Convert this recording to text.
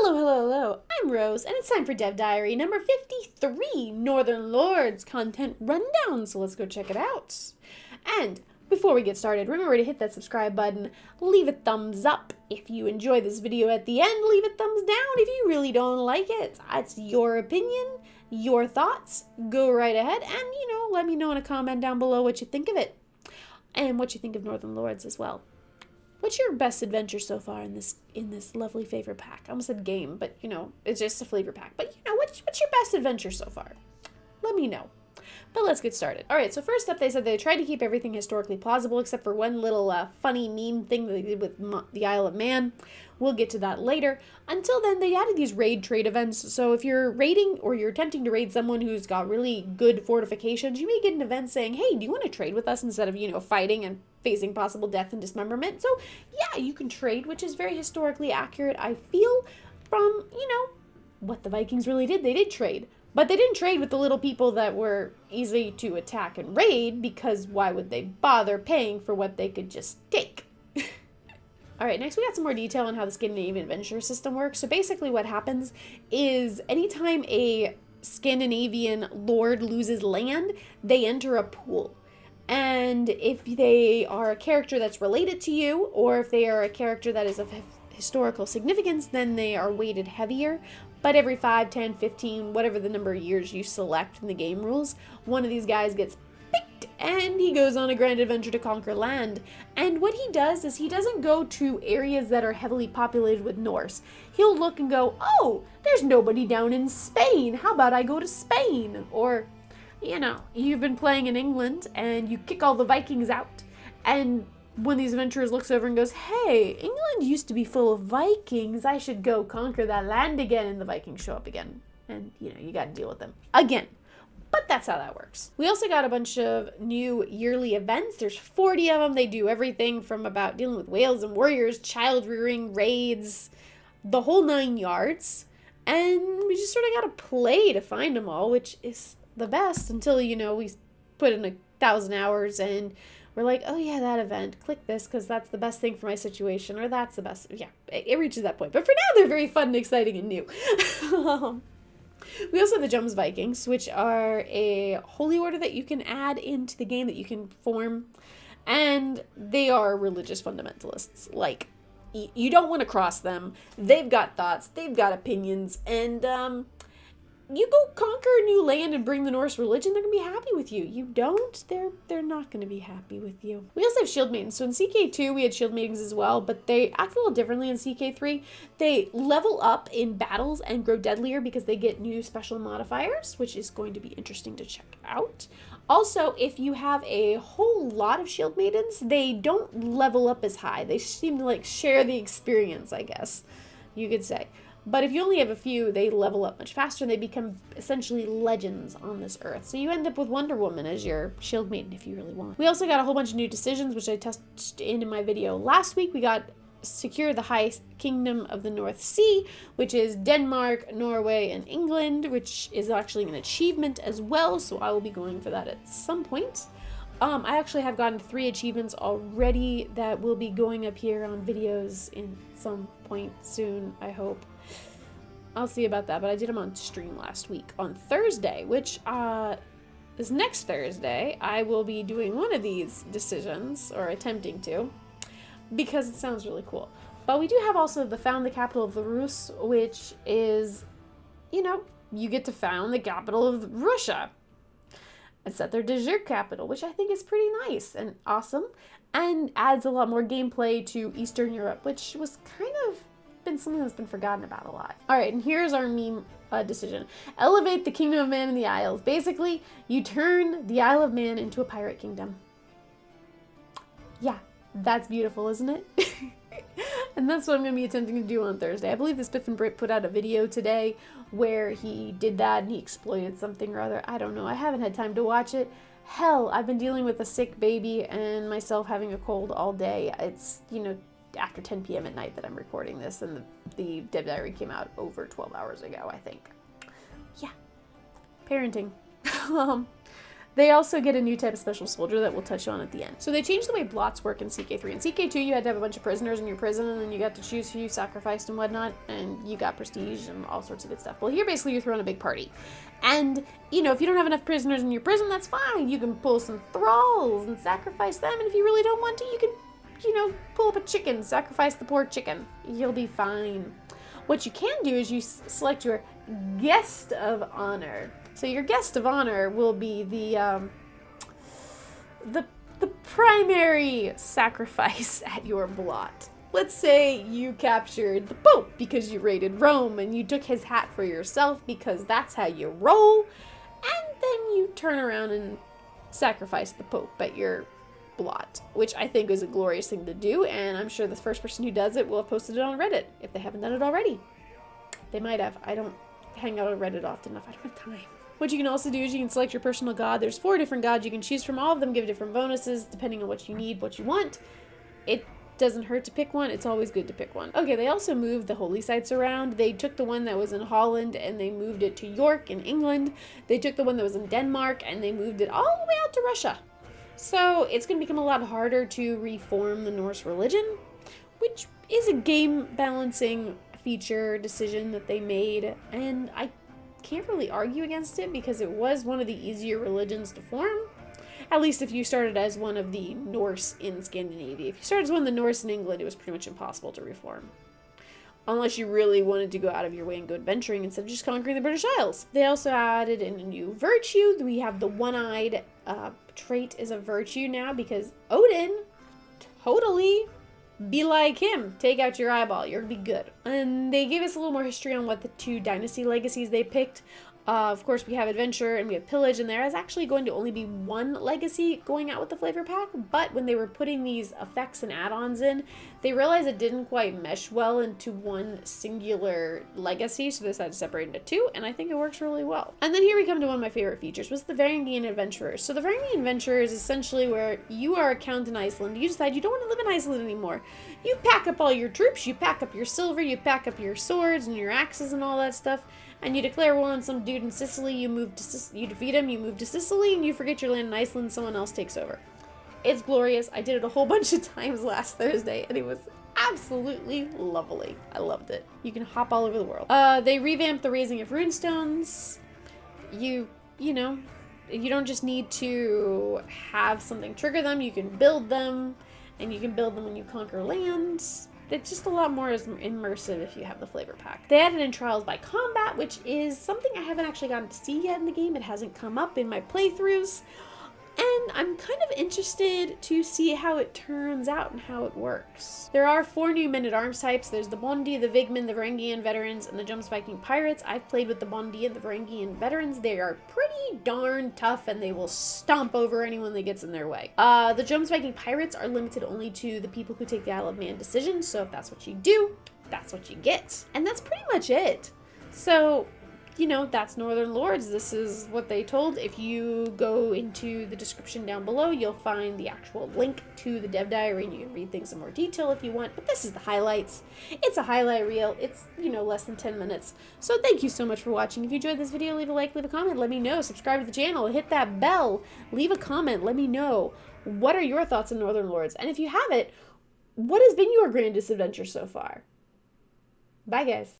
Hello, hello, hello. I'm Rose, and it's time for Dev Diary number 53, Northern Lords content rundown. So let's go check it out. And before we get started, remember to hit that subscribe button, leave a thumbs up if you enjoy this video at the end, leave a thumbs down if you really don't like it. It's your opinion, your thoughts. Go right ahead and, let me know in a comment down below what you think of it and what you think of Northern Lords as well. What's your best adventure so far in this lovely flavor pack? I almost said game, but it's just a flavor pack. But what's your best adventure so far? Let me know. But let's get started. All right, so first up, they said they tried to keep everything historically plausible except for one little funny meme thing that they did with the Isle of Man. We'll get to that later. Until then, they added these raid trade events. So if you're raiding or you're attempting to raid someone who's got really good fortifications, you may get an event saying, hey, do you want to trade with us instead of, fighting and facing possible death and dismemberment? So yeah, you can trade, which is very historically accurate, I feel, from, what the Vikings really did. They did trade. But they didn't trade with the little people that were easy to attack and raid, because why would they bother paying for what they could just take? All right, next we got some more detail on how the Scandinavian adventure system works. So basically what happens is anytime a Scandinavian lord loses land, they enter a pool. And if they are a character that's related to you, or if they are a character that is of historical significance, then they are weighted heavier. But every 5, 10, 15, whatever the number of years you select in the game rules, one of these guys gets picked and he goes on a grand adventure to conquer land. And what he does is he doesn't go to areas that are heavily populated with Norse. He'll look and go, oh, there's nobody down in Spain. How about I go to Spain? Or, you've been playing in England and you kick all the Vikings out, and one of these adventurers looks over and goes, hey, England used to be full of Vikings. I should go conquer that land again. And the Vikings show up again. And, you got to deal with them again. But that's how that works. We also got a bunch of new yearly events. There's 40 of them. They do everything from about dealing with whales and warriors, child rearing, raids, the whole 9 yards. And we just sort of got to play to find them all, which is the best until, we put in 1,000 hours and we're like, oh yeah, that event, click this because that's the best thing for my situation, or that's the best. Yeah, it reaches that point. But for now, they're very fun and exciting and new. We also have the Jums Vikings, which are a holy order that you can add into the game that you can form. And they are religious fundamentalists. Like, you don't want to cross them. They've got thoughts, they've got opinions, and you go conquer a new land and bring the Norse religion, they're going to be happy with you. You don't, they're not going to be happy with you. We also have shield maidens. So in CK2, we had shield maidens as well, but they act a little differently in CK3. They level up in battles and grow deadlier because they get new special modifiers, which is going to be interesting to check out. Also, if you have a whole lot of shield maidens, they don't level up as high. They seem to share the experience, I guess you could say. But if you only have a few, they level up much faster and they become essentially legends on this earth. So you end up with Wonder Woman as your shield maiden if you really want. We also got a whole bunch of new decisions, which I touched in my video last week. We got secure the high kingdom of the North Sea, which is Denmark, Norway, and England, which is actually an achievement as well. So I will be going for that at some point. I actually have gotten 3 achievements already that will be going up here on videos in some point soon, I hope. I'll see about that, but I did them on stream last week on Thursday, which is next Thursday. I will be doing one of these decisions, or attempting to, because it sounds really cool. But we do have also the found the capital of the Rus, which is, you get to found the capital of Russia. And set their de jure capital, which I think is pretty nice and awesome, and adds a lot more gameplay to Eastern Europe, which was kind of been something that's been forgotten about a lot. All right, and here's our meme decision. Elevate the Kingdom of Man in the Isles. Basically, you turn the Isle of Man into a pirate kingdom. Yeah, that's beautiful, isn't it? And that's what I'm going to be attempting to do on Thursday. I believe this Biff Brit put out a video today where he did that and he exploited something or other. I don't know. I haven't had time to watch it. Hell, I've been dealing with a sick baby and myself having a cold all day. It's, after 10 p.m. at night that I'm recording this, and the Dev Diary came out over 12 hours ago, I think. Yeah. Parenting. They also get a new type of special soldier that we'll touch on at the end. So they changed the way blots work in CK3. In CK2, you had to have a bunch of prisoners in your prison, and then you got to choose who you sacrificed and whatnot, and you got prestige and all sorts of good stuff. Well, here, basically, you're throwing a big party. And, you know, if you don't have enough prisoners in your prison, that's fine. You can pull some thralls and sacrifice them, and if you really don't want to, you can, you know, pull up a chicken, sacrifice the poor chicken. You'll be fine. What you can do is you select your guest of honor. So your guest of honor will be the primary sacrifice at your blot. Let's say you captured the Pope because you raided Rome and you took his hat for yourself because that's how you roll, and then you turn around and sacrifice the Pope at your blot, which I think is a glorious thing to do, and I'm sure the first person who does it will have posted it on Reddit if they haven't done it already. They might have. I don't hang out on Reddit often enough. I don't have time. What you can also do is you can select your personal god. There's 4 different gods you can choose from. All of them give different bonuses depending on what you need, what you want. It doesn't hurt to pick one. It's always good to pick one. Okay, they also moved the holy sites around. They took the one that was in Holland and they moved it to York in England. They took the one that was in Denmark and they moved it all the way out to Russia. So it's going to become a lot harder to reform the Norse religion, which is a game balancing feature decision that they made, and I can't really argue against it because it was one of the easier religions to form. At least if you started as one of the Norse in Scandinavia. If you started as one of the Norse in England, it was pretty much impossible to reform. Unless you really wanted to go out of your way and go adventuring instead of just conquering the British Isles. They also added in a new virtue. We have the one-eyed trait is a virtue now because Odin totally be like him. Take out your eyeball. You're gonna be good. And they gave us a little more history on what the 2 dynasty legacies they picked. Of course, we have adventure and we have pillage, and there is actually going to only be 1 legacy going out with the flavor pack, but when they were putting these effects and add-ons in, they realized it didn't quite mesh well into one singular legacy, so they decided to separate into 2, and I think it works really well. And then here we come to one of my favorite features, was the Varangian Adventurers. So the Varangian Adventurer is essentially where you are a count in Iceland, you decide you don't want to live in Iceland anymore. You pack up all your troops, you pack up your silver, you pack up your swords and your axes and all that stuff, and you declare war on some dude in Sicily, you defeat him, you move to Sicily, and you forget your land in Iceland, someone else takes over. It's glorious. I did it a whole bunch of times last Thursday, and it was absolutely lovely. I loved it. You can hop all over the world. They revamped the raising of runestones. You know, you don't just need to have something trigger them, you can build them, and you can build them when you conquer lands. It's just a lot more immersive if you have the flavor pack. They added in Trials by Combat, which is something I haven't actually gotten to see yet in the game. It hasn't come up in my playthroughs. And I'm kind of interested to see how it turns out and how it works. There are 4 new men-at-arms types. There's the Bondi, the Vigmen, the Varangian Veterans, and the Jomsviking Pirates. I've played with the Bondi and the Varangian Veterans. They are pretty darn tough, and they will stomp over anyone that gets in their way. The Jomsviking Pirates are limited only to the people who take the Isle of Man decision, so if that's what you do, that's what you get. And that's pretty much it. So, you know, that's Northern Lords. This is what they told. If you go into the description down below, you'll find the actual link to the dev diary, and you can read things in more detail if you want, but this is the highlights. It's a highlight reel. It's, you know, less than 10 minutes. So thank you so much for watching. If you enjoyed this video, leave a like, leave a comment, let me know. Subscribe to the channel, hit that bell, leave a comment, let me know. What are your thoughts on Northern Lords? And if you have it, what has been your grandest adventure so far? Bye, guys.